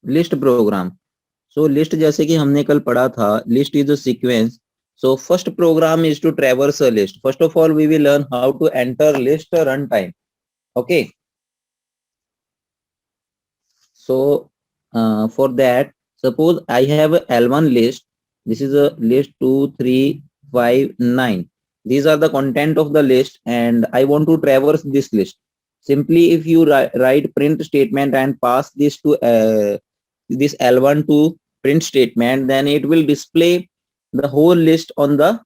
List programme. सो list जैसे कि हमने कल पढ़ा था, list is a sequence. So first program is to traverse a list. First of all, we will learn how to enter list runtime. Okay. So for that, suppose I have a L1 list. This is a list 2, 3, 5, 9. These are the content of the list, and I want to traverse this list. Simply, if you write print statement and pass this to this L1 to print statement, then it will display the whole list on the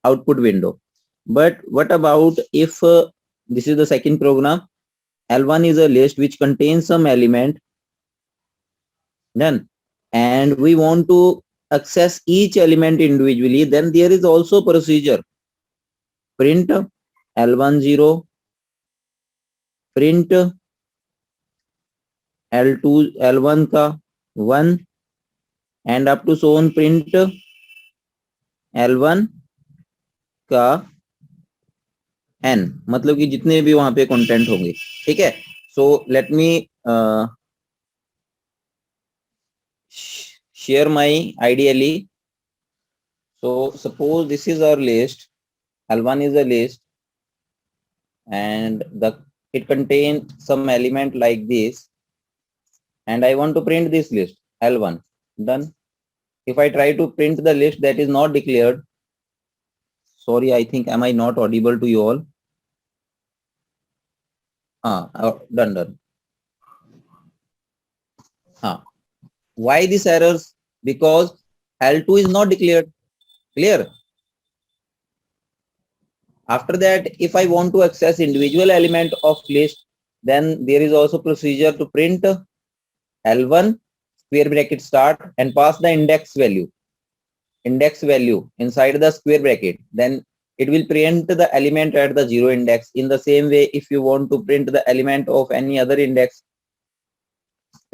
output window. But what about if this is the second program? L1 is a list which contains some element, done, and we want to access each element individually. Then there is also procedure: print L1 0, print L2 L1 का 1, and up to so on print L1 का n, मतलब कि जितने भी वहां पे content होंगे. ठीक है. So let me share my ideally. So suppose this is our list. L1 is a list, and it contains some element like this, and I want to print this list L1. Done. If I try to print the list that is not declared, sorry, I think am I not audible to you all? Done. Why these errors? Because L2 is not declared. Clear? After that, if I want to access individual element of list, then there is also procedure to print L1 square bracket start and pass the index value inside the square bracket. Then it will print the element at the 0 index. In the same way, if you want to print the element of any other index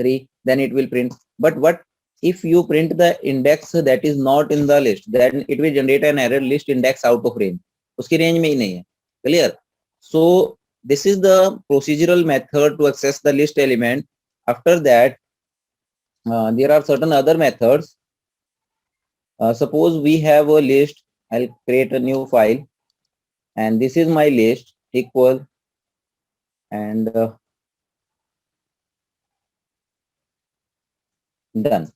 3, then it will print. But what if you print the index that is not in the list? Then it will generate an error, list index out of range. उसकी range में ही नहीं है. Clear? So this is the procedural method to access the list element. After that, there are certain other methods. Suppose we have a list. I'll create a new file, and this is my list equal, and done.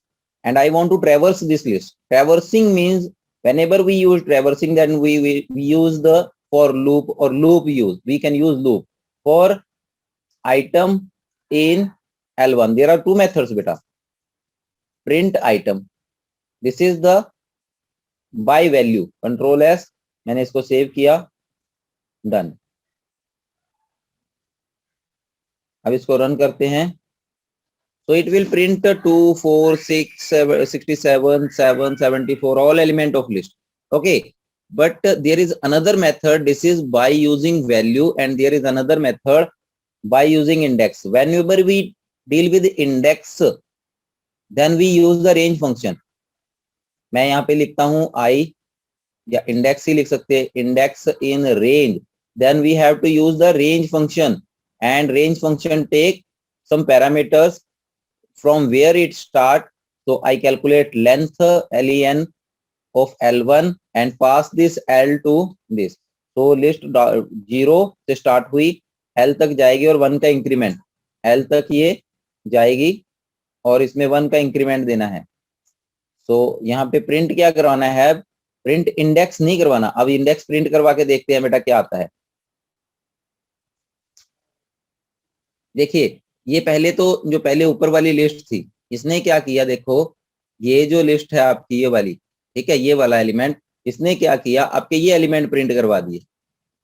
And I want to traverse this list. Traversing means whenever we use traversing, then we use the for loop or loop use. We can use loop for item in L1. There are two methods, beta. Print item. This is the by value. Control S. मैंने इसको save किया. Done. अब इसको run करते हैं. So it will print 2, 4, 6, 7, 67, 7, 74, all element of list. Okay. But there is another method. This is by using value, and there is another method by using index. Whenever we deal with index, then we use the range function. मैं यहाँ पे लिखता हूँ I, या index ही लिख सकते हैं, index in range. Then we have to use the range function, and range function take some parameters from where it start. So I calculate length len of L1 and pass this L to this. So list 0 से start हुई, L तक जाएगी और 1 का increment L तक ये जाएगी और इसमें 1 का इंक्रीमेंट देना है. So यहाँ पे प्रिंट क्या करवाना है? प्रिंट इंडेक्स नहीं करवाना. अब इंडेक्स प्रिंट करवा के देखते हैं बेटा क्या आता है. देखिए, ये पहले तो जो पहले ऊपर वाली लिस्ट थी, इसने क्या किया, देखो ये जो लिस्ट है आपकी ये वाली, ठीक है, ये वाला एलिमेंट, इसने क्या किया, आपके ये एलिमेंट प्रिंट करवा दिए.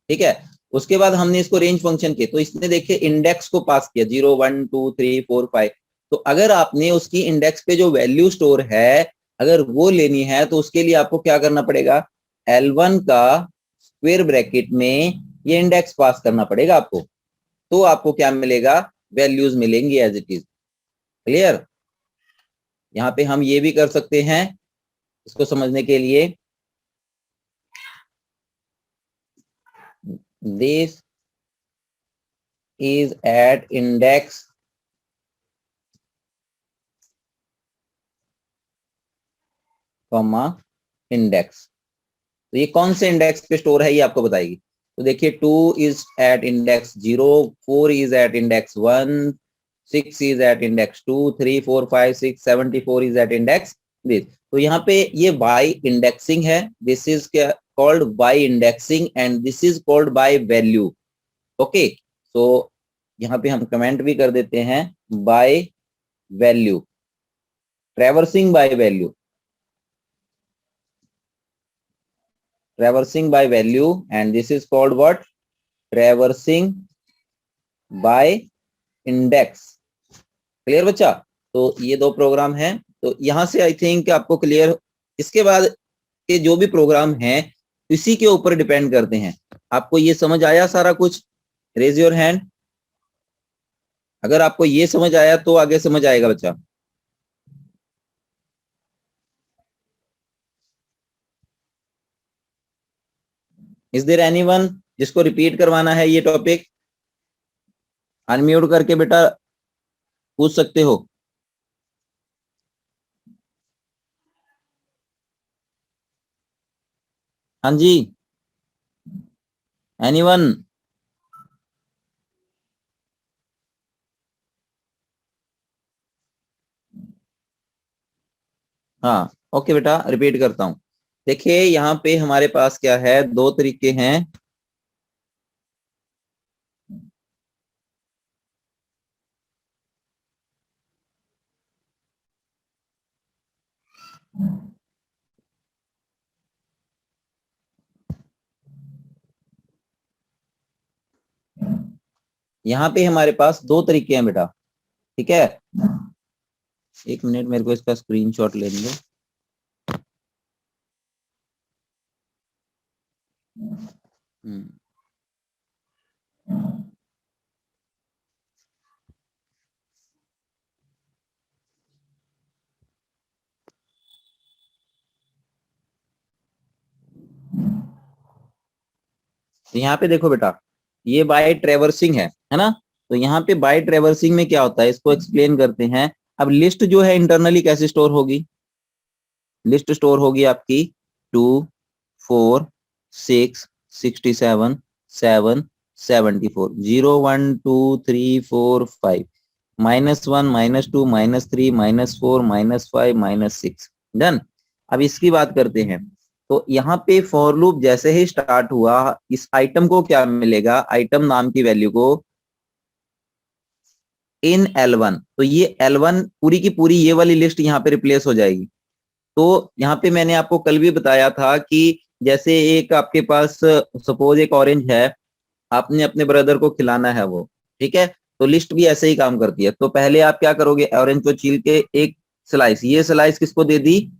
ठीक है. उसके बाद हमने इसको रेंज फंक्शन के, तो इसने देखिए इंडेक्स को पास किया 0, 1, 2, 3, 4, 5. तो अगर आपने उसकी इंडेक्स पे जो वैल्यू स्टोर है अगर वो लेनी है तो उसके लिए आपको क्या करना पड़ेगा, L1 का स्क्वायर ब्रैकेट में ये इंडेक्स पास करना पड़ेगा आपको. तो आपको क्या मिलेगा, वैल्यूज मिलेंगी एज इट इज. क्लियर? यहाँ पे हम ये भी कर सकते हैं इसको समझने के लिए. This is at index comma index. तो ये कौन से इंडेक्स पे स्टोर है ये आपको बताएगी। तो देखिए 2 is at index 0, 4 is at index 1, 6 is at index 2, 3 4 5 6 74 is at index this. तो यहाँ पे ये बाय इंडेक्सिंग है, this is called by indexing and this is called by value. Okay, so यहाँ पे हम कमेंट भी कर देते हैं by value, traversing by value, traversing by value and this is called what? Traversing by index। Clear बच्चा? तो ये दो प्रोग्राम हैं, तो यहां से आई थिंक आपको क्लियर। इसके बाद के जो भी प्रोग्राम हैं इसी के ऊपर डिपेंड करते हैं। आपको ये समझ आया सारा कुछ? रेज योर हैंड अगर आपको ये समझ आया तो आगे समझ आएगा बच्चा। इज देयर एनीवन जिसको रिपीट करवाना है ये टॉपिक? अनम्यूट करके बेटा पूछ सकते हो। हाँ जी, एनीवन? हाँ ओके बेटा, रिपीट करता हूँ। देखिए यहाँ पे हमारे पास क्या है, दो तरीके हैं। यहाँ पे हमारे पास दो तरीके हैं बेटा, ठीक है। एक मिनट मेरे को इसका स्क्रीनशॉट लेने दो। हम्म, तो यहाँ पे देखो बेटा, ये बाय ट्रेवर्सिंग है ना। तो यहाँ पे बाय ट्रेवर्सिंग में क्या होता है इसको एक्सप्लेन करते हैं। अब लिस्ट जो है इंटरनली कैसे स्टोर होगी? लिस्ट स्टोर होगी आपकी 2 4 6 67 7 74 0 1 2 3 4 5 -1 -2 -3 -4 -5 -6 डन। अब इसकी बात करते हैं। तो यहाँ पे फॉर लूप जैसे ही स्टार्ट हुआ, इस आइटम को क्या मिलेगा? आइटम नाम की वैल्यू को इन L1, तो ये L1 पूरी की पूरी ये वाली लिस्ट यहाँ पे रिप्लेस हो जाएगी। तो यहाँ पे मैंने आपको कल भी बताया था कि जैसे एक आपके पास सपोज एक ऑरेंज है, आपने अपने ब्रदर को खिलाना है वो, ठीक है। तो लिस्ट भी ऐसे ही काम करती है। तो पहले आप क्या करोगे, ऑरेंज को छील के एक स्लाइस, ये स्लाइस किसको दे दी?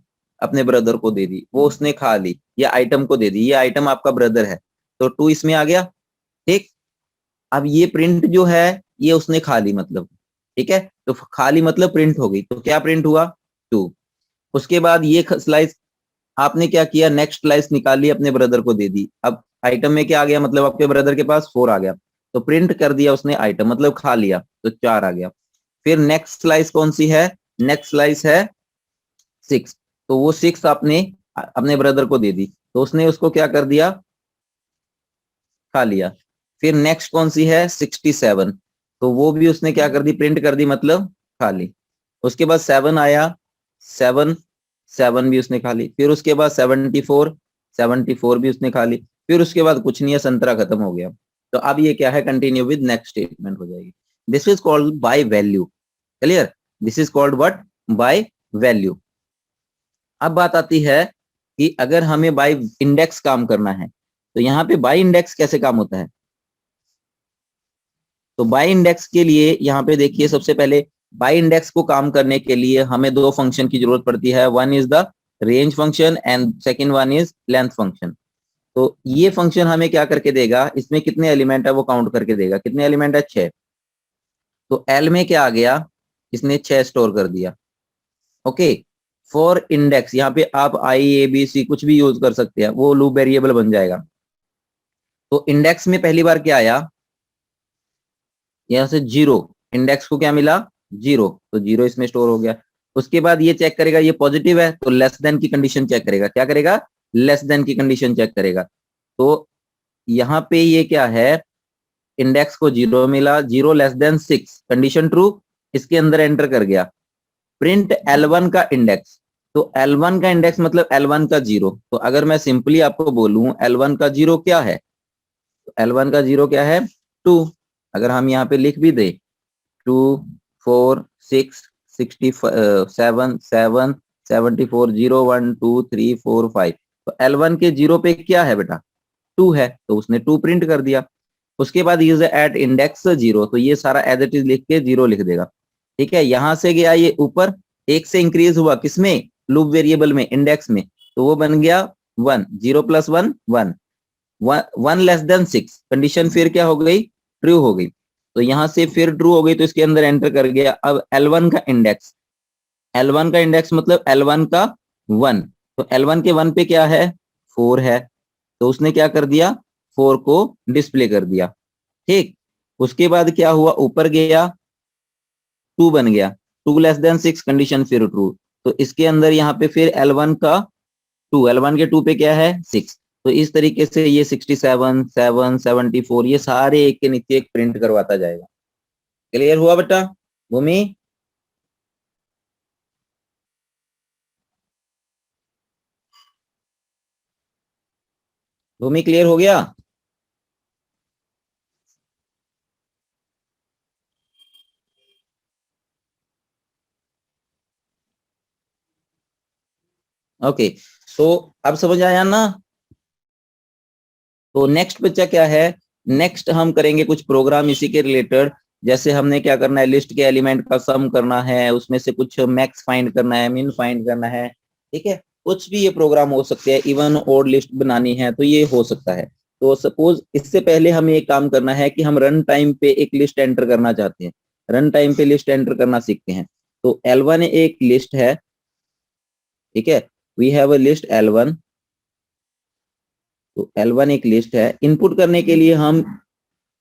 अपने ब्रदर को दे दी, वो उसने खा ली। ये आइटम को दे दी, ये आइटम आपका ब्रदर है, तो 2 इसमें आ गया, ठीक। अब ये प्रिंट जो है ये उसने खा ली मतलब, ठीक है। तो खा ली मतलब प्रिंट हो गई, तो क्या प्रिंट हुआ? 2। उसके बाद ये स्लाइस आपने क्या किया, नेक्स्ट स्लाइस निकाली अपने ब्रदर को दे दी। अब आइटम में क्या आ गया, मतलब आपके ब्रदर के पास 4 आ गया, तो प्रिंट कर दिया उसने आइटम, मतलब खा लिया, तो 4 आ गया। फिर नेक्स्ट स्लाइस कौन सी है? नेक्स्ट स्लाइस है 6, तो वो 6 आपने अपने ब्रदर को दे दी, तो उसने उसको क्या कर दिया? खा लिया। फिर नेक्स्ट कौन सी है? 67, तो वो भी उसने क्या कर दी? प्रिंट कर दी, मतलब खा ली। उसके बाद 7 आया, 7 7 भी उसने खा ली। फिर उसके बाद 74, 74 भी उसने खा ली। फिर उसके बाद कुछ नहीं है, संतरा खत्म हो गया। तो अब ये क्या है, कंटिन्यू विद नेक्स्ट स्टेटमेंट हो जाएगी। This is called by value. Clear? This is called what? By value. अब बात आती है कि अगर हमें बाय इंडेक्स काम करना है, तो यहाँ पे बाय इंडेक्स कैसे काम होता है? तो बाय इंडेक्स के लिए यहाँ पे देखिए, सबसे पहले बाय इंडेक्स को काम करने के लिए हमें दो फंक्शन की जरूरत पड़ती है। One is the range function and second one is length function. तो ये फंक्शन हमें क्या करके देगा, इसमें कितने एलिमेंट है वो काउंट करके देगा। कितने एलिमेंट है? 6। तो एल में क्या आ गया, इसने 6 स्टोर कर दिया। ओके, फॉर इंडेक्स यहाँ पे आप आई ए बी सी कुछ भी यूज कर सकते हैं, वो लूप वेरिएबल बन जाएगा। तो इंडेक्स में पहली बार क्या आया, यहाँ से 0, इंडेक्स को क्या मिला? 0, तो 0 इसमें स्टोर हो गया। उसके बाद ये चेक करेगा ये पॉजिटिव है तो लेस देन की कंडीशन चेक करेगा, क्या करेगा, लेस देन की कंडीशन चेक करेगा। तो यहाँ पे ये क्या है, इंडेक्स को 0 मिला, 0 लेस देन 6 कंडीशन ट्रू, इसके अंदर एंटर कर गया। प्रिंट L1 का इंडेक्स, तो L1 का इंडेक्स मतलब L1 का 0। तो अगर मैं सिंपली आपको बोलूं L1 का 0 क्या है, तो L1 का 0 क्या है, 2। अगर हम यहाँ पे लिख भी दे 2 4 6 67 7 74 0 1 2 3 4 5, तो L1 के 0 पे क्या है बेटा, 2 है, तो उसने 2 प्रिंट कर दिया। उसके बाद यूज एट इंडेक्स 0, तो ये सारा एज इट इज लिख के 0 लिख देगा। ठीक है, यहां से गया ये ऊपर, एक से इंक्रीज हुआ किसमें, लूप वेरिएबल में, इंडेक्स में, तो वो बन गया 1, 0 प्लस 1 1, 1 लेस देन 6 कंडीशन फिर क्या हो गई, ट्रू हो गई। तो यहां से फिर ट्रू हो गई तो इसके अंदर एंटर कर गया। अब L1 का इंडेक्स, L1 का इंडेक्स मतलब L1 का 1, तो L1 के 1 पे क्या है, 4 है, तो उसने क्या कर दिया, 4 को डिस्प्ले कर दिया। ठीक, उसके बाद क्या हुआ, ऊपर गया 2 बन गया, 2 लेस देन 6 कंडीशन फिर ट्रू, तो इसके अंदर यहाँ पे फिर L1 का 2, L1 के 2 पे क्या है, 6। तो इस तरीके से ये 67 7 74 ये सारे एक के नीचे एक प्रिंट करवाता जाएगा। क्लियर हुआ बेटा भूमि? भूमि क्लियर हो गया? ओके, सो अब समझ आया ना? तो नेक्स्ट बच्चा क्या है, नेक्स्ट हम करेंगे कुछ प्रोग्राम इसी के रिलेटेड। जैसे हमने क्या करना है, लिस्ट के एलिमेंट का सम करना है, उसमें से कुछ मैक्स फाइंड करना है, मिन फाइंड करना है। ठीक है, कुछ भी ये प्रोग्राम हो सकते हैं, इवन और लिस्ट बनानी है तो ये हो सकता है। तो सपोज इससे पहले हमें एक काम करना है कि हम रन टाइम पे एक लिस्ट एंटर करना चाहते हैं, रन टाइम पे लिस्ट एंटर करना सीखते हैं। तो L1 एक लिस्ट है, ठीक है, we have a list L1। तो L1 एक लिस्ट है, इनपुट करने के लिए हम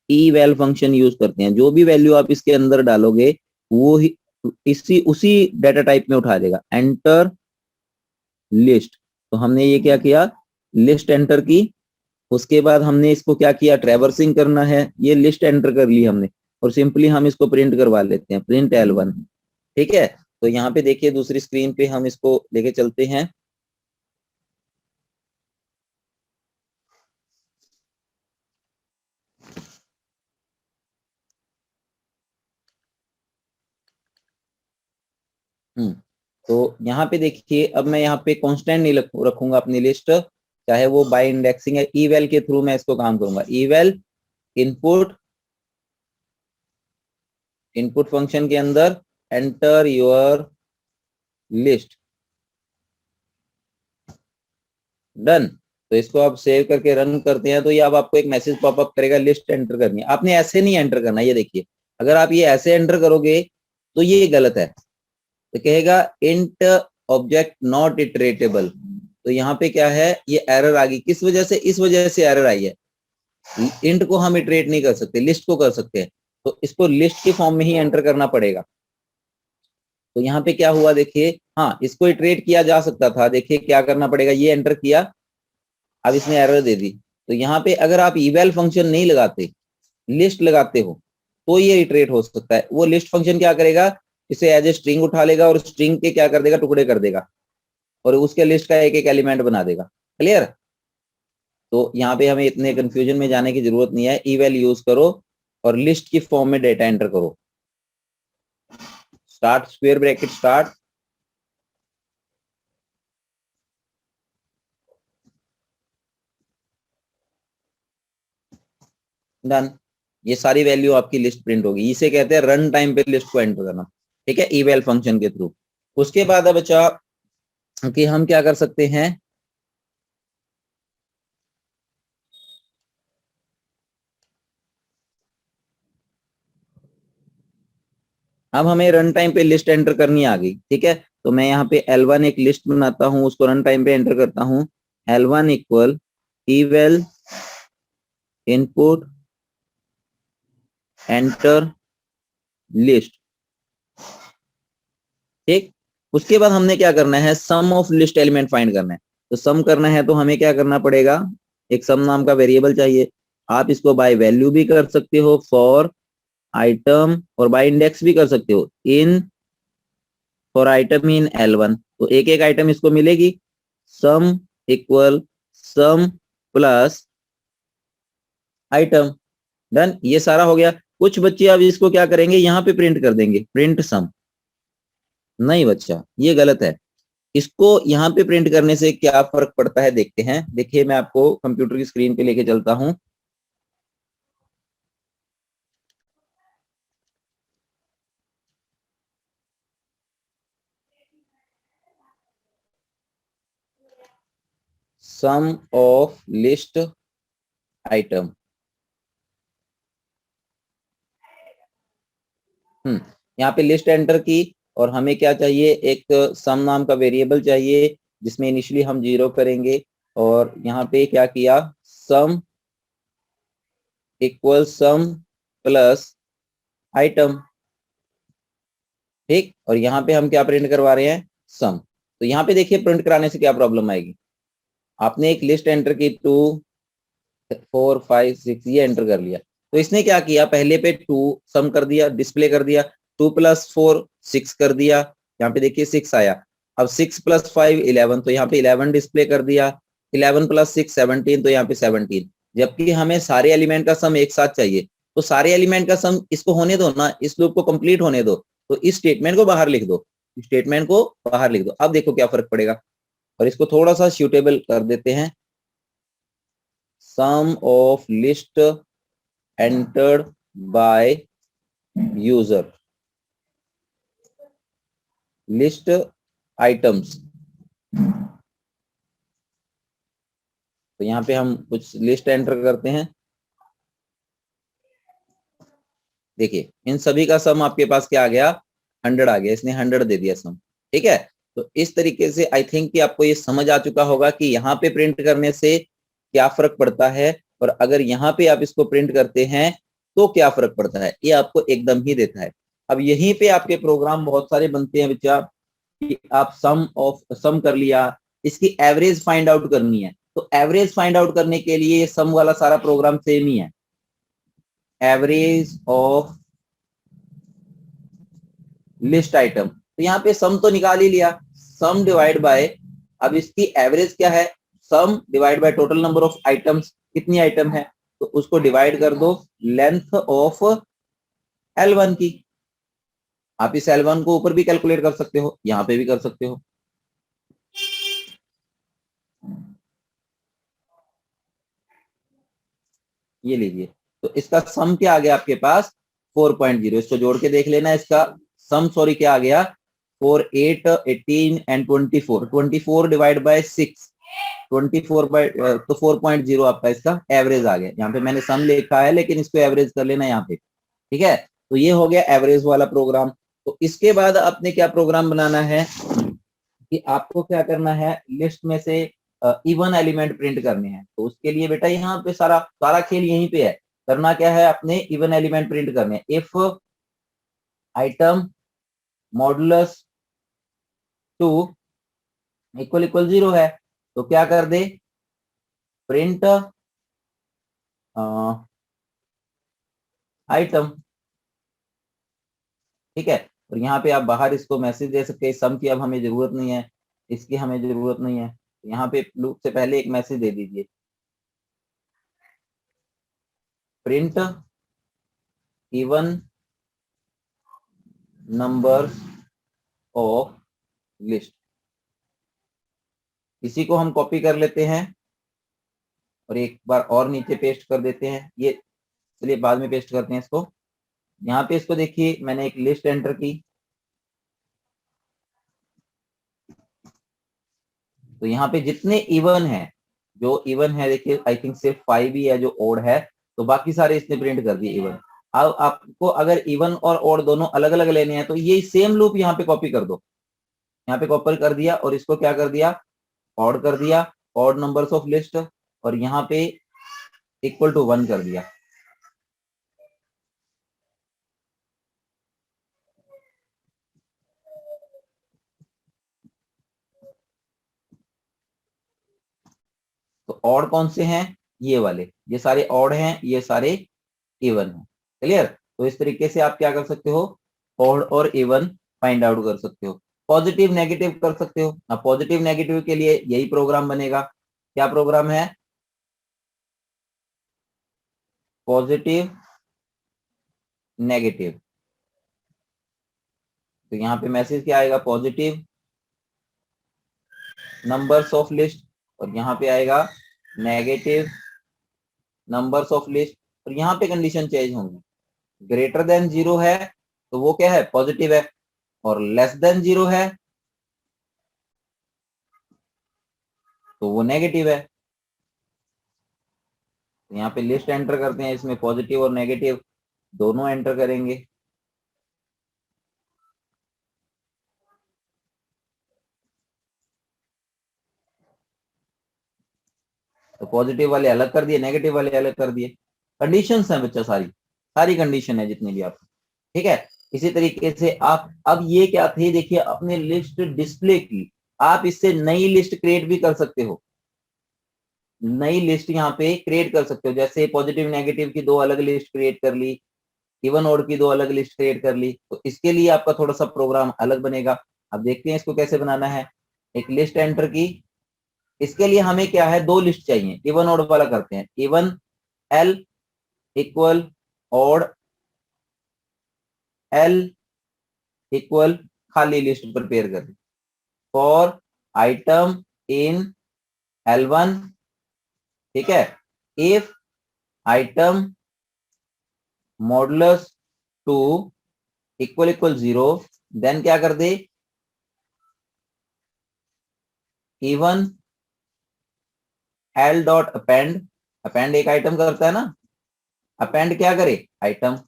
eval फंक्शन यूज करते हैं। जो भी वैल्यू आप इसके अंदर डालोगे वो ही इसी उसी डाटा टाइप में उठा देगा। एंटर लिस्ट, तो हमने ये क्या किया, लिस्ट एंटर की। उसके बाद हमने इसको क्या किया, ट्रैवर्सिंग करना है, ये लिस्ट एंटर कर ली हमने, और सिंपली हम इसको प्रिंट करवा लेते हैं, प्रिंट L1। ठीक है, तो यहाँ पे देखिए दूसरी स्क्रीन पे हम इसको लेके चलते हैं। तो यहाँ पे देखिए, अब मैं यहाँ पे कांस्टेंट नहीं रखूंगा अपनी लिस्ट, चाहे वो बाय इंडेक्सिंग है, eval के थ्रू मैं इसको काम करूंगा। eval इनपुट, इनपुट फंक्शन के अंदर एंटर योर लिस्ट, डन। तो इसको आप सेव करके रन करते हैं तो ये अब आपको एक मैसेज पॉपअप करेगा, लिस्ट एंटर करनी है। आपने ऐसे नहीं एंटर करना, ये देखिए, अगर आप ये ऐसे एंटर करोगे तो ये गलत है। तो कहेगा इंट ऑब्जेक्ट नॉट इटरेटेबल, तो यहाँ पे क्या है, ये एरर आ गई, किस वजह से, इस वजह से एरर आई है। इंट को हम इटरेट नहीं कर सकते, लिस्ट को कर सकते हैं, तो इसको लिस्ट के फॉर्म में ही एंटर करना पड़ेगा। तो यहाँ पे क्या हुआ देखिए, हाँ इसको इटरेट किया जा सकता था, देखिए क्या करना पड़ेगा, ये एंटर किया, अब इसने एरर दे दी। तो यहाँ पे अगर आप eval फंक्शन नहीं लगाते, लिस्ट लगाते हो, तो ये इटरेट हो सकता है। वो लिस्ट फंक्शन क्या करेगा, इसे एज ए स्ट्रिंग उठा लेगा और स्ट्रिंग के क्या कर देगा, टुकड़े कर देगा, और उसके लिस्ट का एक एक एलिमेंट बना देगा। क्लियर? तो यहाँ पे हमें इतने कंफ्यूजन में जाने की जरूरत नहीं है, eval यूज करो और लिस्ट की फॉर्म में डेटा एंटर करो। Start square bracket start, done. ये सारी वैल्यू आपकी लिस्ट प्रिंट होगी, इसे कहते हैं रन टाइम पे लिस्ट को एंटर करना। ठीक है, eval फंक्शन के थ्रू। उसके बाद अब बचा कि हम क्या कर सकते हैं, अब हमें रन टाइम पे लिस्ट एंटर करनी आ गई। ठीक है, तो मैं यहाँ पे L1 एक लिस्ट बनाता हूँ, उसको रन टाइम पे एंटर करता हूँ। L1 equal eval input enter list. ठीक, उसके बाद हमने क्या करना है, सम ऑफ लिस्ट एलिमेंट फाइंड करना है। तो सम करना है तो हमें क्या करना पड़ेगा, एक सम नाम का वेरिएबल चाहिए। आप इसको बाय वैल्यू भी कर सकते हो, फॉर आइटम, और बाय इंडेक्स भी कर सकते हो, in for item in L1। तो एक एक आइटम इसको मिलेगी, सम इक्वल सम प्लस आइटम, डन। ये सारा हो गया। कुछ बच्चे अब इसको क्या करेंगे, यहाँ पे प्रिंट कर देंगे, प्रिंट सम। नहीं बच्चा, ये गलत है। इसको यहाँ पे प्रिंट करने से क्या फर्क पड़ता है देखते हैं। देखिए मैं आपको कंप्यूटर की स्क्रीन पे लेके चलता हूं। सम ऑफ लिस्ट आइटम, यहाँ पे लिस्ट एंटर की, और हमें क्या चाहिए, एक सम नाम का वेरिएबल चाहिए जिसमें इनिशियली हम 0 करेंगे, और यहाँ पे क्या किया, सम इक्वल सम प्लस आइटम, ठीक। और यहाँ पे हम क्या प्रिंट करवा रहे हैं, सम। तो यहाँ पे देखिए प्रिंट कराने से क्या प्रॉब्लम आएगी। आपने एक लिस्ट एंटर की, 2 4 5 6, ये एंटर कर लिया। तो इसने क्या किया, पहले पे 2 सम कर दिया, डिस्प्ले कर दिया, 2 + 4 6 कर दिया, यहाँ पे देखिए 6 आया। अब 6 + 5 11, तो यहाँ पे 11 डिस्प्ले कर दिया, 11 + 6 17, तो यहाँ पे 17। जबकि हमें सारे एलिमेंट का सम एक साथ चाहिए, तो सारे एलिमेंट का सम इसको होने दो ना, इस लूप को कंप्लीट होने दो। तो इस स्टेटमेंट को बाहर लिख दो, स्टेटमेंट को बाहर लिख दो। अब देखो क्या फर्क पड़ेगा, और इसको थोड़ा सा सूटेबल कर देते हैं। sum of list entered by user, list items। तो यहाँ पे हम कुछ लिस्ट एंटर करते हैं। देखिए इन सभी का सम आपके पास क्या आ गया, 100 आ गया, इसने 100 दे दिया सम, ठीक है। तो इस तरीके से आई थिंक कि आपको ये समझ आ चुका होगा कि यहाँ पे प्रिंट करने से क्या फर्क पड़ता है, और अगर यहाँ पे आप इसको प्रिंट करते हैं तो क्या फर्क पड़ता है, ये आपको एकदम ही देता है। अब यहीं पे आपके प्रोग्राम बहुत सारे बनते हैं बच्चा, कि आप सम कर लिया, इसकी एवरेज फाइंड आउट करनी है। तो एवरेज फाइंड आउट करने के लिए ये सम वाला सारा प्रोग्राम सेम ही है, एवरेज ऑफ लिस्ट आइटम। तो यहाँ पे सम तो निकाल ही लिया, सम डिवाइड बाय, अब इसकी एवरेज क्या है, sum divide by total number of items, कितनी आइटम है, तो उसको डिवाइड कर दो लेंथ ऑफ L1 की। आप इस L1 को ऊपर भी कैलकुलेट कर सकते हो, यहाँ पे भी कर सकते हो। ये लीजिए, तो इसका सम क्या आ गया आपके पास, 4.0। इसको जोड़ के देख लेना, इसका सम सॉरी क्या आ गया, 4 8 18 एंड 24, 24 डिवाइड बाय 6, 24 बाय, तो 4.0 आपका इसका एवरेज आ गया। यहाँ पे मैंने सम लिखा है लेकिन इसको एवरेज कर लेना यहाँ पे, ठीक है। तो ये हो गया एवरेज वाला प्रोग्राम। तो इसके बाद आपने क्या प्रोग्राम बनाना है, कि आपको क्या करना है, लिस्ट में से इवन एलिमेंट प्रिंट करने हैं। तो उसके लिए बेटा यहाँ पे सारा सारा खेल यहीं पे है। करना क्या है, अपने इवन एलिमेंट प्रिंट करने हैं। If item modulus 2 equal equal 0 है, तो क्या कर दे, प्रिंट आइटम, ठीक है। और यहाँ पे आप बाहर इसको मैसेज दे सकते हैं, सम की अब हमें जरूरत नहीं है, इसकी हमें जरूरत नहीं है। यहाँ पे लूप से पहले एक मैसेज दे दीजिए, print even number of list. इसी को हम कॉपी कर लेते हैं और एक बार और नीचे पेस्ट कर देते हैं। ये चलिए बाद में पेस्ट करते हैं इसको। यहाँ पे इसको देखिए, मैंने एक लिस्ट एंटर की, तो यहाँ पे जितने इवन है, जो इवन है देखिए आई थिंक सिर्फ 5 ही है जो ओड है, तो बाकी सारे इसने प्रिंट कर दिए इवन। अब आपको अगर इवन और ओड दोनों अलग अलग लेने हैं, तो ये सेम लूप यहाँ पे कॉपी कर दो। यहाँ पे कॉपी कर दिया और इसको क्या कर दिया, ऑड कर दिया, ऑड नंबर्स ऑफ लिस्ट, और यहाँ पे इक्वल टू 1 कर दिया। ऑड कौन से हैं, ये वाले, ये सारे ऑड हैं, ये सारे इवन हैं। क्लियर? तो इस तरीके से आप क्या कर सकते हो, ऑड और इवन फाइंड आउट कर सकते हो। पॉजिटिव नेगेटिव कर सकते हो। अब पॉजिटिव नेगेटिव के लिए यही प्रोग्राम बनेगा। क्या प्रोग्राम है? Positive negative. तो यहाँ पे मैसेज क्या आएगा, पॉजिटिव नंबर्स ऑफ लिस्ट, और यहाँ पे आएगा नेगेटिव नंबर्स ऑफ लिस्ट, और यहाँ पे कंडीशन चेंज होंगी। ग्रेटर देन 0 है तो वो क्या है, पॉजिटिव है, और लेस देन 0 है तो वो नेगेटिव है। तो यहाँ पे लिस्ट एंटर करते हैं, इसमें पॉजिटिव और नेगेटिव दोनों एंटर करेंगे। तो पॉजिटिव वाले अलग कर दिए, नेगेटिव वाले अलग कर दिए। कंडीशंस हैं बच्चा, सारी सारी कंडीशन है जितनी भी आपकी, ठीक है। इसी तरीके से आप, अब ये क्या थे, देखिए अपने लिस्ट डिस्प्ले की, आप इससे नई लिस्ट क्रिएट भी कर सकते हो। नई लिस्ट यहाँ पे क्रिएट कर सकते हो, जैसे पॉजिटिव नेगेटिव की दो अलग लिस्ट क्रिएट कर ली, इवन ऑड की दो अलग लिस्ट क्रिएट कर ली। तो इसके लिए आपका थोड़ा सा प्रोग्राम अलग बनेगा। अब देखते हैं इसको कैसे बनाना है। एक लिस्ट एंटर की, इसके लिए हमें क्या है, दो लिस्ट चाहिए। इवन ऑड वाला करते हैं, even L equal odd L equal खाली लिस्ट प्रिपेयर कर, फॉर आइटम इन L1, ठीक है। If item modulus 2 equal 0, then क्या कर दे, even L dot append, append एक आइटम करता है ना, अपेंड क्या करे, आइटम।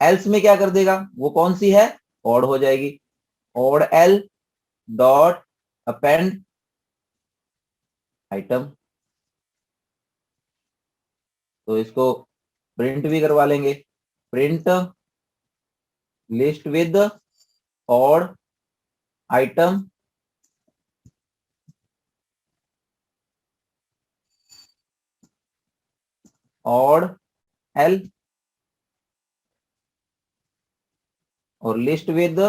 एल्स में क्या कर देगा, वो कौन सी है, ऑड हो जाएगी, odd L dot append item. तो इसको प्रिंट भी करवा लेंगे, print list with odd item odd L, और लिस्ट विद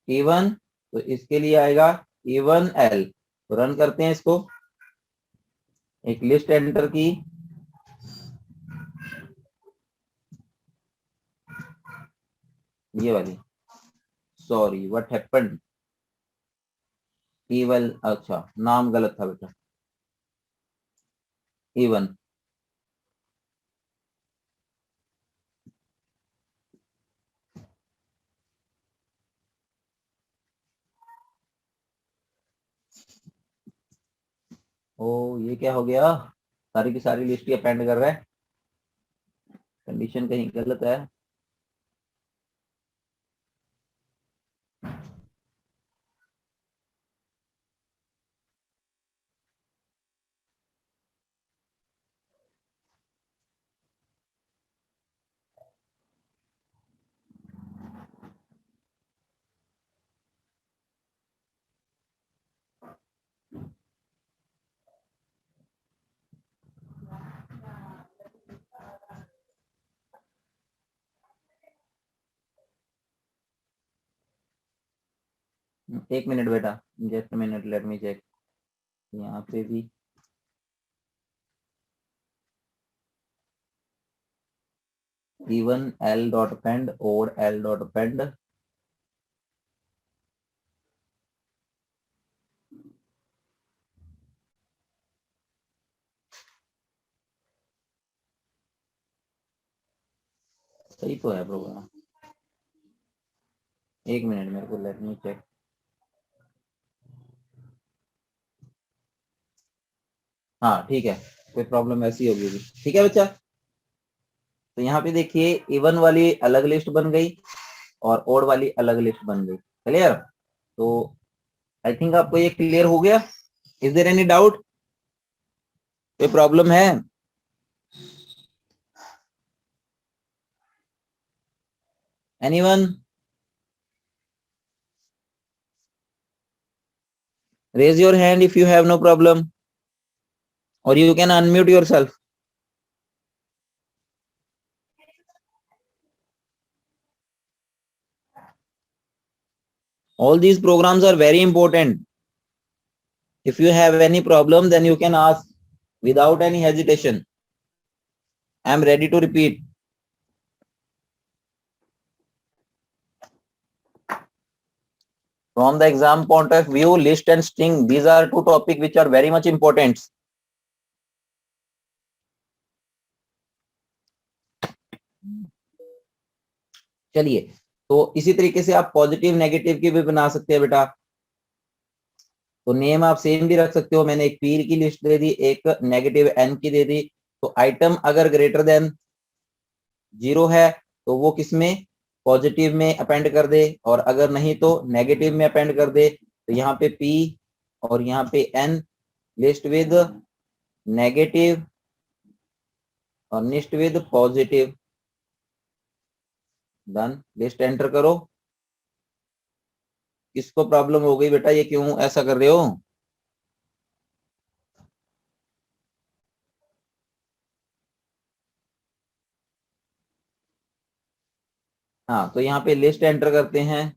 इवन, तो इसके लिए आएगा इवन एल। तो रन करते हैं इसको, एक लिस्ट एंटर की, ये वाली, सॉरी व्हाट हैपेंड, इवन, अच्छा नाम गलत था बेटा, इवन। ओ ये क्या हो गया, सारी की सारी लिस्ट ही अपेंड कर रहा है, कंडीशन कहीं गलत है। एक मिनट बेटा, just minute, let me check. यहाँ पे भी इवन एल डॉट अपेंड और एल डॉट अपेंड, सही तो है प्रोग्राम। एक मिनट मेरे को, लेट मी चेक। हाँ ठीक है, कोई प्रॉब्लम ऐसी होगी भी, ठीक है बच्चा। तो यहाँ पे देखिए इवन वाली अलग लिस्ट बन गई और ओड वाली अलग लिस्ट बन गई। क्लियर? तो आई थिंक आपको ये क्लियर हो गया। इज देयर एनी डाउट, कोई प्रॉब्लम है? Anyone? Raise your hand if you have no problem, or you can unmute yourself. All these programs are very important. If you have any problem, then you can ask without any hesitation. I am ready to repeat. From the exam point of view, list and string, these are two topics which are very much important. चलिए, तो इसी तरीके से आप positive negative की भी बना सकते हैं बेटा। तो नेम आप सेम भी रख सकते हो। मैंने एक पीर की लिस्ट दे दी, एक नेगेटिव एन की दे दी। तो आइटम अगर ग्रेटर देन 0 है तो वो किसमें, पॉजिटिव में अपेंड कर दे, और अगर नहीं तो नेगेटिव में अपेंड कर दे। तो यहाँ पे पी और यहाँ पे एन, लिस्ट विद नेगेटिव और list with positive. Done, list enter करो। किसको प्रॉब्लम हो गई बेटा, ये क्यों ऐसा कर रहे हो? हाँ, तो यहाँ पे लिस्ट एंटर करते हैं।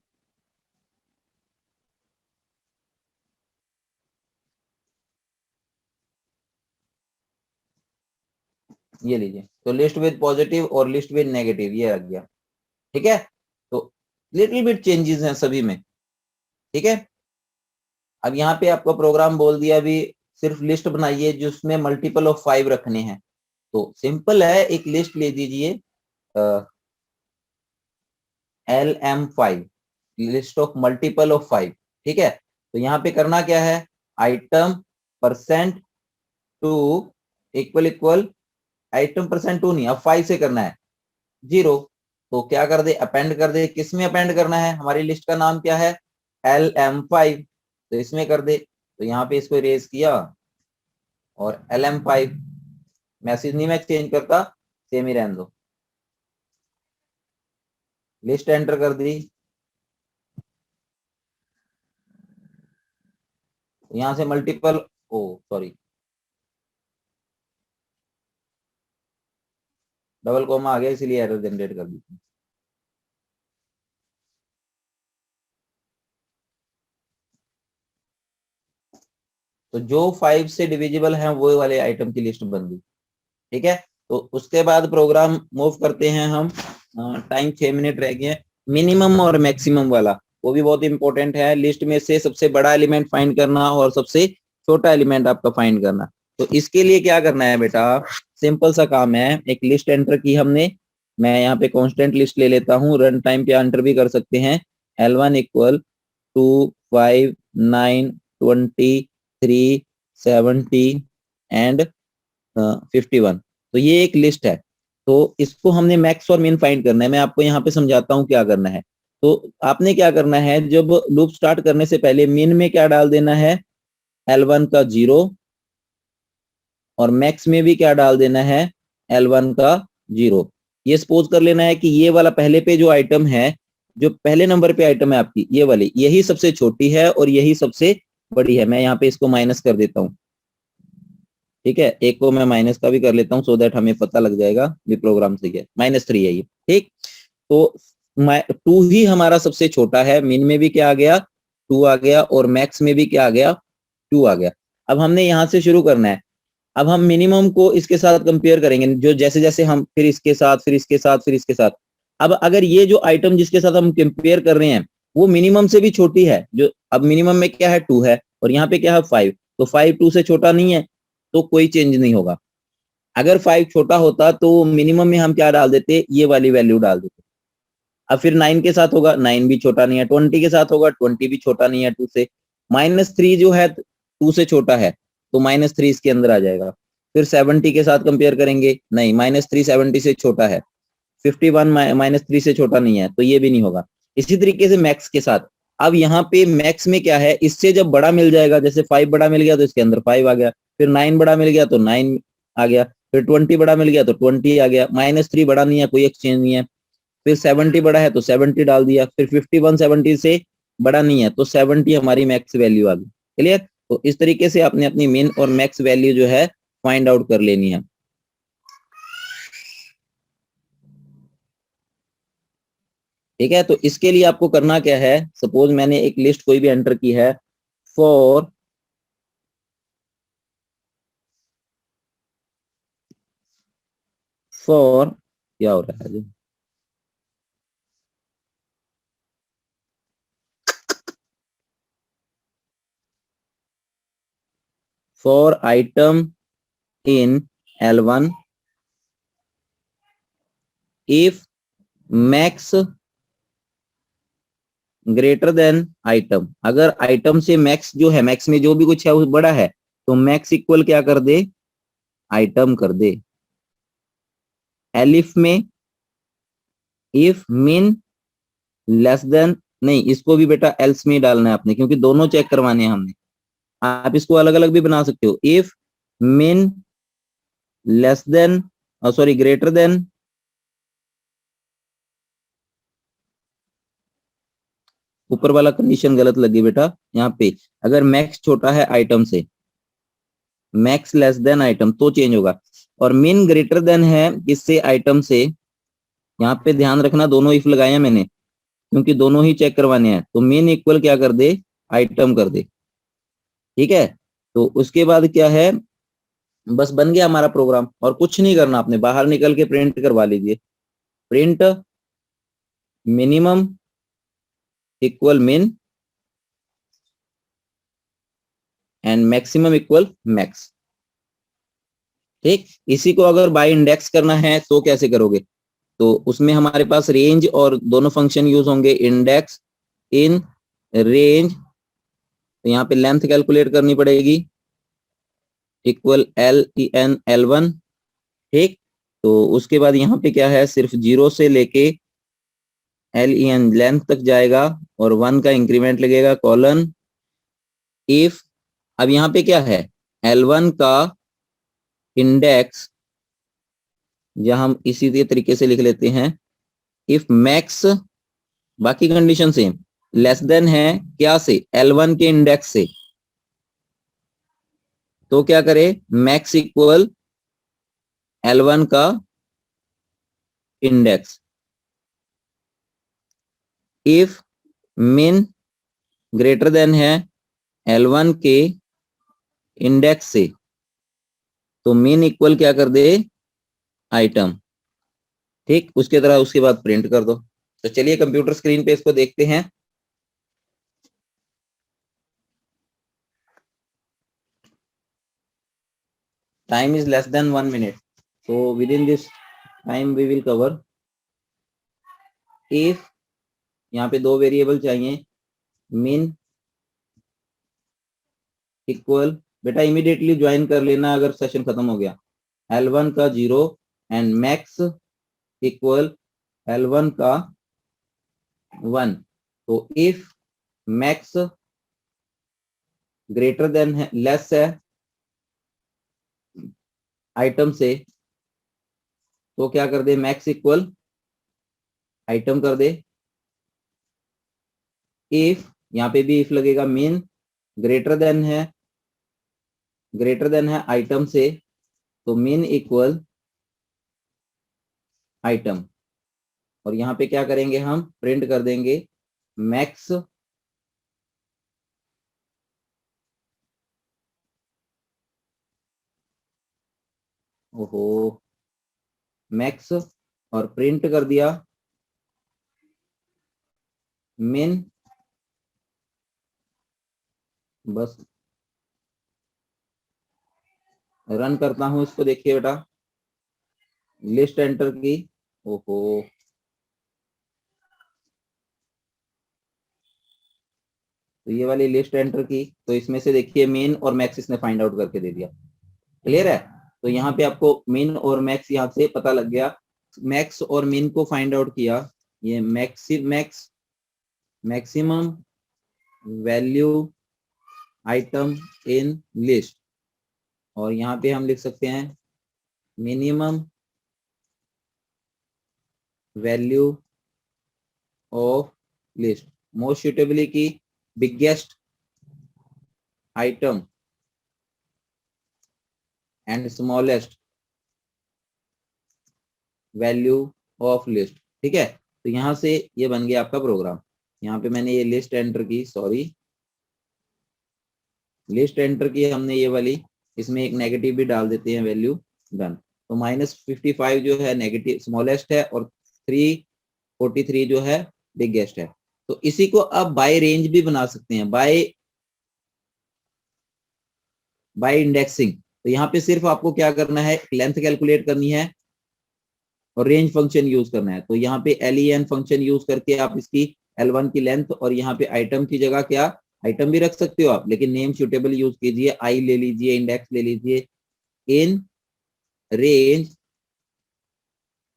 ये लीजिए, तो लिस्ट विद पॉजिटिव और लिस्ट विद नेगेटिव ये आ गया। ठीक है, तो लिटिल बिट चेंजेस हैं सभी में। ठीक है, अब यहाँ पे आपका प्रोग्राम बोल दिया अभी सिर्फ लिस्ट बनाइए जिसमें मल्टीपल ऑफ 5 रखने हैं। तो सिंपल है, एक लिस्ट ले दीजिए LM5, list of multiple of 5। ठीक है, तो यहाँ पे करना क्या है, item percent two equal equal, item percent two नहीं, अब 5 से करना है 0। तो क्या कर दे, अपेंड कर दे। किस में अपेंड करना है, हमारी लिस्ट का नाम क्या है, LM5, तो इसमें कर दे। तो यहाँ पे इसको इरेज किया और LM5, मैसेज नहीं मैं चेंज करता, सेम ही रहने दो। लिस्ट एंटर कर दी, यहां से मल्टीपल, ओ सॉरी, डबल कोमा आ गया इसलिए एरर जनरेट कर दी। तो जो 5 से डिविजिबल हैं वो वाले आइटम की लिस्ट बन गई। ठीक है, तो उसके बाद प्रोग्राम मूव करते हैं हम। टाइम 6 मिनट रह गए। मिनिमम और मैक्सिमम वाला वो भी बहुत इंपॉर्टेंट है। लिस्ट में से सबसे बड़ा एलिमेंट फाइंड करना और सबसे छोटा एलिमेंट आपका फाइंड करना। तो इसके लिए क्या करना है बेटा, सिंपल सा काम है। एक लिस्ट एंटर की हमने, मैं यहाँ पे कांस्टेंट लिस्ट ले लेता हूँ, रन टाइम पे एंटर भी कर सकते हैं। L1 equal 2 5 9 20 3 70 and 51। तो ये एक लिस्ट है। तो इसको हमने मैक्स और मिन फाइंड करना है। मैं आपको यहाँ पे समझाता हूँ क्या करना है। तो आपने क्या करना है, जब लूप स्टार्ट करने से पहले मिन में क्या डाल देना है, L1 का 0, और मैक्स में भी क्या डाल देना है, L1 का 0। ये सपोज कर लेना है कि ये वाला पहले पे जो आइटम है, जो पहले नंबर पे आइटम है आपकी, ये वाली, यही सबसे छोटी है और यही सबसे बड़ी है। मैं यहाँ पे इसको माइनस कर देता हूँ। ठीक है, एक को मैं माइनस का भी कर लेता हूँ, सो दैट हमें पता लग जाएगा भी प्रोग्राम सही है। -3 है ये। ठीक, तो 2 ही हमारा सबसे छोटा है। मिन में भी क्या आ गया, 2 आ गया, और मैक्स में भी क्या आ गया, 2 आ गया। अब हमने यहाँ से शुरू करना है। अब हम मिनिमम को इसके साथ कंपेयर करेंगे, जो जैसे जैसे हम, फिर इसके साथ, फिर इसके साथ, फिर इसके साथ। अब अगर ये जो आइटम जिसके साथ हम कंपेयर कर रहे हैं वो मिनिमम से भी छोटी है, जो अब मिनिमम में क्या है, 2 है, और यहाँ पे क्या है, 5, तो 5 2 से छोटा नहीं है, तो कोई चेंज नहीं होगा। अगर 5 छोटा होता तो मिनिमम में हम क्या डाल देते, ये वाली वैल्यू डाल देते। अब फिर 9 के साथ होगा, 9 भी छोटा नहीं है। 20 के साथ होगा, 20 भी छोटा नहीं है 2 से। -3 जो है 2 से छोटा है, तो -3 इसके अंदर आ जाएगा। फिर 70 के साथ कंपेयर करेंगे, नहीं, -3 70 से छोटा है। 51 -3 से छोटा नहीं है, तो ये भी नहीं होगा। इसी तरीके से मैक्स के साथ। अब यहाँ पे मैक्स में क्या है, इससे जब बड़ा मिल जाएगा, जैसे 5 बड़ा मिल गया तो इसके अंदर 5 आ गया, फिर 9 बड़ा मिल गया तो 9 आ गया, फिर 20 बड़ा मिल गया तो 20 आ गया। -3 बड़ा नहीं है, कोई एक्सचेंज नहीं है। फिर 70 बड़ा है तो 70 डाल दिया। फिर 51 70 से बड़ा नहीं है तो 70 हमारी मैक्स वैल्यू आ गई। क्लियर। तो इस तरीके से आपने अपनी मिन और मैक्स वैल्यू जो है फाइंड आउट कर लेनी है। ठीक है, तो इसके लिए आपको करना क्या है, सपोज मैंने एक लिस्ट कोई भी एंटर की है, फॉर क्या हो रहा है जी, for item in L1 if max greater than item, अगर आइटम से मैक्स जो है, मैक्स में जो भी कुछ है वो बड़ा है, तो मैक्स इक्वल क्या कर दे, आइटम कर दे। एलिफ में इफ मिन लेस देन, नहीं इसको भी बेटा एल्स में ही डालना है आपने, क्योंकि दोनों चेक करवाने हैं हमने। आप इसको अलग अलग भी बना सकते हो, इफ मिन less than, sorry greater than, ऊपर वाला कंडीशन गलत लगी बेटा यहाँ पे। अगर मैक्स छोटा है आइटम से, मैक्स लेस देन आइटम तो चेंज होगा, और मिन ग्रेटर देन है किससे, आइटम से। यहाँ पे ध्यान रखना, दोनों इफ लगाए हैं मैंने, क्योंकि दोनों ही चेक करवाने हैं, तो मिन इक्वल क्या कर दे, आइटम कर दे। ठीक है, तो उसके बाद क्या है, बस बन गया हमारा प्रोग्राम, और कुछ नहीं करना आपने, बाहर निकल के प्रिंट करवा लीजिए। प्रिंट मिनिमम इक्वल मिन एंड मैक्सिमम इक्वल मैक्स। ठीक, इसी को अगर बाय इंडेक्स करना है तो कैसे करोगे, तो उसमें हमारे पास रेंज और दोनों फंक्शन यूज होंगे, इंडेक्स इन रेंज, तो यहाँ पे लेंथ कैलकुलेट करनी पड़ेगी, इक्वल LEN L1। ठीक, तो उसके बाद यहाँ पे क्या है, सिर्फ 0 से लेके LEN लेंथ तक जाएगा, और 1 का इंक्रीमेंट लगेगा, कॉलन इफ, अब यहाँ पे क्या है, L1 का इंडेक्स, या हम इसी तरीके से लिख लेते हैं, इफ मैक्स, बाकी कंडीशन सेम, लेस देन है क्या से, L1 के इंडेक्स से, तो क्या करे, मैक्स इक्वल L1 का इंडेक्स। इफ मिन ग्रेटर देन है L1 के इंडेक्स से, तो मिन इक्वल क्या कर दे, आइटम। ठीक, उसके तरह उसके बाद प्रिंट कर दो। तो चलिए कंप्यूटर स्क्रीन पे इसको देखते हैं। Time is less than 1 minute, so within this time we will cover, if यहाँ पे दो वेरिएबल चाहिए, min इक्वल, बेटा इमीडिएटली ज्वाइन कर लेना अगर सेशन खत्म हो गया, L1 का 0 एंड मैक्स इक्वल L1 का 1। तो इफ मैक्स ग्रेटर देन है, लेस है आइटम से, तो क्या कर दे, मैक्स इक्वल आइटम कर दे। इफ, यहाँ पे भी इफ लगेगा, मीन ग्रेटर देन है आइटम से, तो मीन इक्वल आइटम, और यहाँ पे क्या करेंगे, हम प्रिंट कर देंगे मैक्स ओहो मैक्स, और प्रिंट कर दिया मिन। बस रन करता हूं इसको, देखिए बेटा, लिस्ट एंटर की, ओहो तो ये वाली लिस्ट एंटर की, तो इसमें से देखिए मेन और मैक्स इसने फाइंड आउट करके दे दिया। क्लियर है, तो यहाँ पे आपको मेन और मैक्स यहाँ से पता लग गया, मैक्स और मेन को फाइंड आउट किया, ये maximum value item in list, और यहाँ पे हम लिख सकते हैं minimum value of list, most suitably की biggest item and smallest value of list. ठीक है, तो यहां से ये बन गया आपका प्रोग्राम। यहाँ पे मैंने ये लिस्ट एंटर की, सॉरी लिस्ट एंटर की हमने ये वाली, इसमें एक नेगेटिव भी डाल देते हैं वैल्यू, डन। तो -55 जो है नेगेटिव स्मॉलेस्ट है और 343 जो है बिगेस्ट है। तो इसी को अब बाय रेंज भी बना सकते हैं, बाय इंडेक्सिंग। तो यहाँ पे सिर्फ आपको क्या करना है, लेंथ कैलकुलेट करनी है और रेंज फंक्शन यूज करना है। तो यहाँ पे len फंक्शन यूज करके आप इसकी L1 की लेंथ, और यहाँ पे आइटम की जगह क्या, आइटम भी रख सकते हो आप, लेकिन नेम सुटेबल यूज कीजिए, आई ले लीजिए, इंडेक्स ले लीजिए, इन रेंज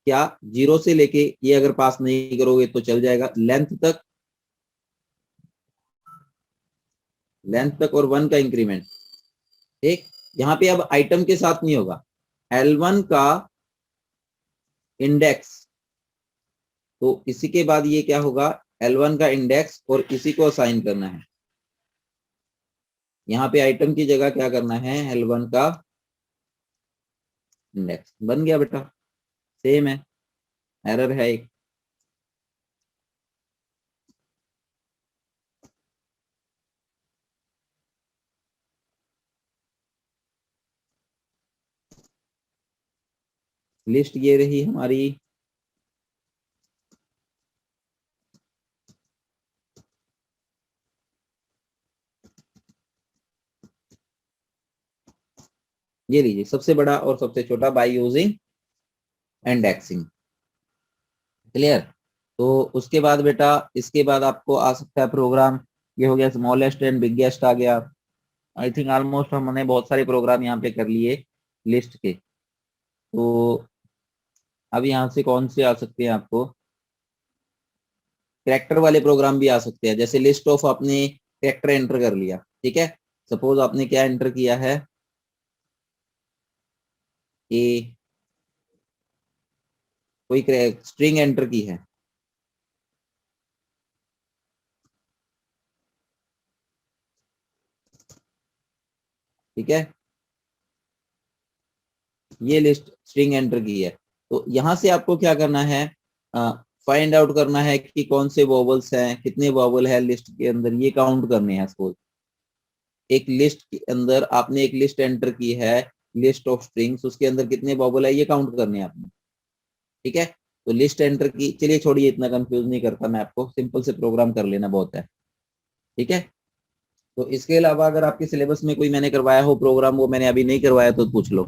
क्या 0 से लेके, ये अगर पास नहीं करोगे तो चल जाएगा, लेंथ तक और 1 का इंक्रीमेंट। ठीक, यहाँ पे अब आइटम के साथ नहीं होगा, L1 का इंडेक्स, तो इसी के बाद ये क्या होगा, L1 का इंडेक्स और इसी को असाइन करना है। यहाँ पे आइटम की जगह क्या करना है, L1 का इंडेक्स। बन गया बेटा, सेम है, एरर है एक। लिस्ट ये रही हमारी, ये लीजिए सबसे बड़ा और सबसे छोटा बाय यूजिंग इंडेक्सिंग। क्लियर। तो उसके बाद बेटा, इसके बाद आपको आ सकता है प्रोग्राम, ये हो गया स्मॉलेस्ट एंड बिगेस्ट आ गया। आई थिंक ऑलमोस्ट हमने बहुत सारे प्रोग्राम यहाँ पे कर लिए लिस्ट के। तो अब यहाँ से कौन से आ सकते हैं, आपको कैरेक्टर वाले प्रोग्राम भी आ सकते हैं। जैसे लिस्ट ऑफ आपने कैरेक्टर एंटर कर लिया, ठीक है, सपोज आपने क्या एंटर किया है, कि कोई स्ट्रिंग एंटर की है, ठीक है, ये लिस्ट स्ट्रिंग एंटर की है। तो यहां से आपको क्या करना है, फाइंड आउट करना है कि कौन से वॉवल्स हैं, कितने वॉवल है लिस्ट के अंदर, ये काउंट करने हैं। सपोज एक लिस्ट के अंदर आपने एक लिस्ट एंटर की है, लिस्ट ऑफ स्ट्रिंग्स, उसके अंदर कितने वॉवल है ये काउंट करने हैं आपने। ठीक है, तो लिस्ट एंटर की, चलिए छोड़िए, इतना कंफ्यूज नहीं करता मैं आपको, सिंपल से प्रोग्राम कर लेना बहुत है। ठीक है, तो इसके अलावा अगर आपके सिलेबस में कोई मैंने करवाया हो प्रोग्राम, वो मैंने अभी नहीं करवाया तो पूछ लो।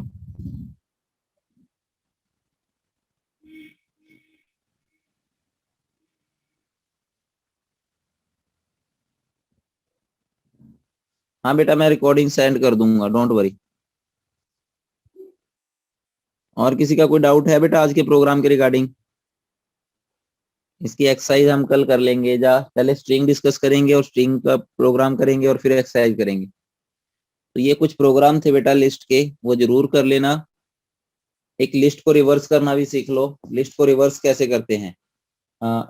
हाँ बेटा, मैं रिकॉर्डिंग सेंड कर दूंगा, डोंट वरी। और किसी का कोई डाउट है बेटा आज के प्रोग्राम के रिगार्डिंग? इसकी एक्सरसाइज हम कल कर लेंगे, जा पहले स्ट्रिंग डिस्कस करेंगे और स्ट्रिंग का प्रोग्राम करेंगे और फिर एक्सरसाइज करेंगे। तो ये कुछ प्रोग्राम थे बेटा लिस्ट के, वो जरूर कर लेना। एक लिस्ट को रिवर्स करना भी सीख लो। लिस्ट को रिवर्स कैसे करते हैं,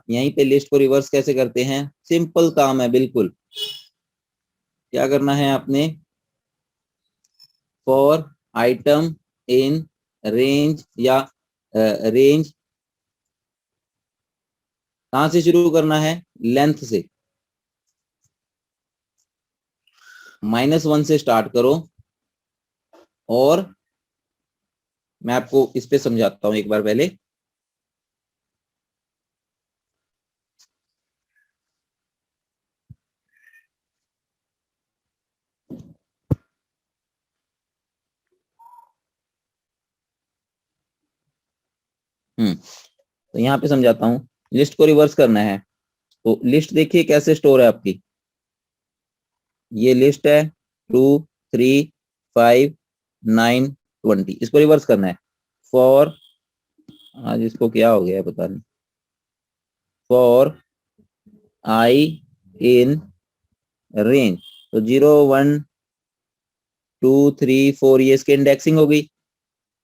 यहीं पे लिस्ट को रिवर्स कैसे करते हैं, सिंपल काम है बिल्कुल। क्या करना है आपने, फॉर आइटम इन रेंज, या रेंज कहां से शुरू करना है, लेंथ से, -1 से स्टार्ट करो। और मैं आपको इस पे समझाता हूं एक बार पहले। तो यहाँ पे समझाता हूँ, लिस्ट को रिवर्स करना है। तो लिस्ट देखिए कैसे स्टोर है आपकी, ये लिस्ट है 2 3 5 9 20, इसको रिवर्स करना है। फॉर, आज इसको क्या हो गया है पता नहीं, फॉर आई इन रेंज, तो 0 1 2 3 4 ये इसकी इंडेक्सिंग हो गई।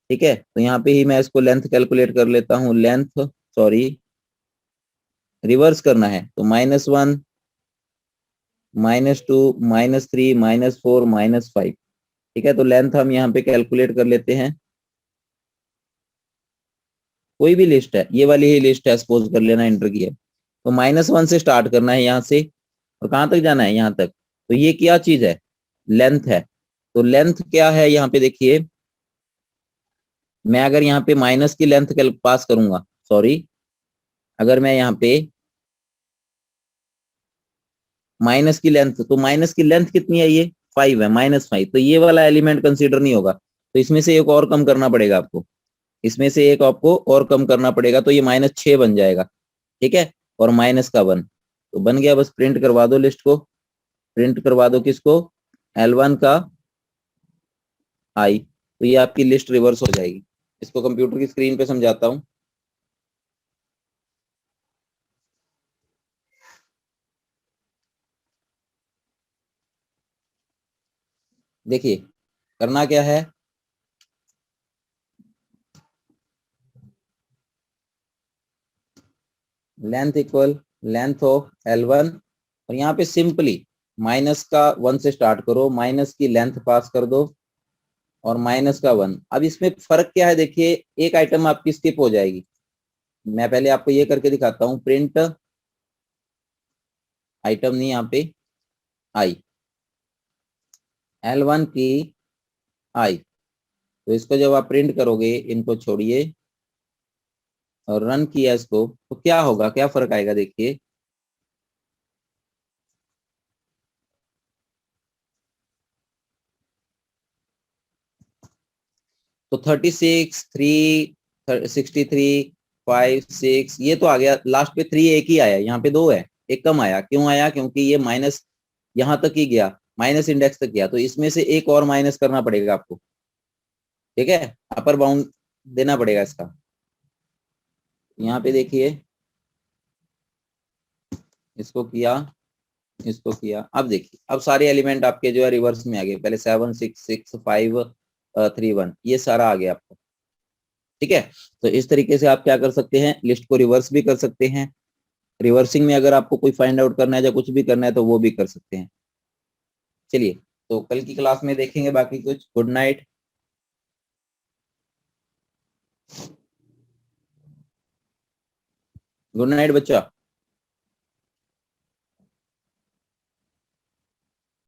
ठीक है, तो यहाँ पे ही मैं इसको लेंथ कैलकुलेट कर लेता हूँ, लेंथ, सॉरी रिवर्स करना है, तो -1 -2 -3 -4 -5। ठीक है, तो लेंथ हम यहाँ पे कैलकुलेट कर लेते हैं। कोई भी लिस्ट है, ये वाली ही लिस्ट है, सपोज कर लेना एंटर की है, तो -1 से स्टार्ट करना है यहाँ से, और कहाँ तक जाना है, यहाँ तक। तो ये क्या चीज है, लेंथ है। तो लेंथ क्या है यहाँ पे देखिए, मैं अगर यहाँ पे माइनस की लेंथ पास करूंगा, सॉरी, अगर मैं यहाँ पे माइनस की लेंथ, तो माइनस की लेंथ कितनी है, ये 5 है, -5, तो ये वाला एलिमेंट कंसीडर नहीं होगा, तो इसमें से एक और कम करना पड़ेगा आपको, इसमें से एक आपको और कम करना पड़ेगा, तो ये -6 बन जाएगा। ठीक है, और -1, तो बन गया, बस प्रिंट करवा दो लिस्ट को, प्रिंट करवा दो किसको, L1 का आई, तो ये आपकी लिस्ट रिवर्स हो जाएगी। इसको कंप्यूटर की स्क्रीन पे समझाता हूँ। देखिए करना क्या है, length equal length of L1, और यहाँ पे सिंपली -1 से स्टार्ट करो, माइनस की लेंथ पास कर दो, और -1। अब इसमें फर्क क्या है देखिए, एक आइटम आपकी स्किप हो जाएगी। मैं पहले आपको ये करके दिखाता हूँ, प्रिंट आइटम नहीं, यहाँ पे आई, L1 की आई, तो इसको जब आप प्रिंट करोगे, इनको छोड़िए और रन किया इसको, तो क्या होगा, क्या फर्क आएगा देखिए, तो 36 3 63 5 6, ये तो आ गया, लास्ट पे 3 एक ही आया, यहाँ पे 2 है, एक कम आया, क्यों आया, क्योंकि ये माइनस यहाँ तक ही गया, माइनस इंडेक्स तक गया, तो इसमें से एक और माइनस करना पड़ेगा आपको। ठीक है, अपर बाउंड देना पड़ेगा इसका। यहाँ पे देखिए, इसको किया, इसको किया, अब देखिए, अब सारे एलिमेंट आपके जो है रिवर्स में आ गए, पहले 7 6 6 5 3 1, ये सारा आ गया आपको। ठीक है, तो इस तरीके से आप क्या कर सकते हैं, लिस्ट को रिवर्स भी कर सकते हैं। रिवर्सिंग में अगर आपको कोई फाइंड आउट करना है या कुछ भी करना है, तो वो भी कर सकते हैं। चलिए, तो कल की क्लास में देखेंगे बाकी कुछ। Good night. गुड नाइट बच्चा।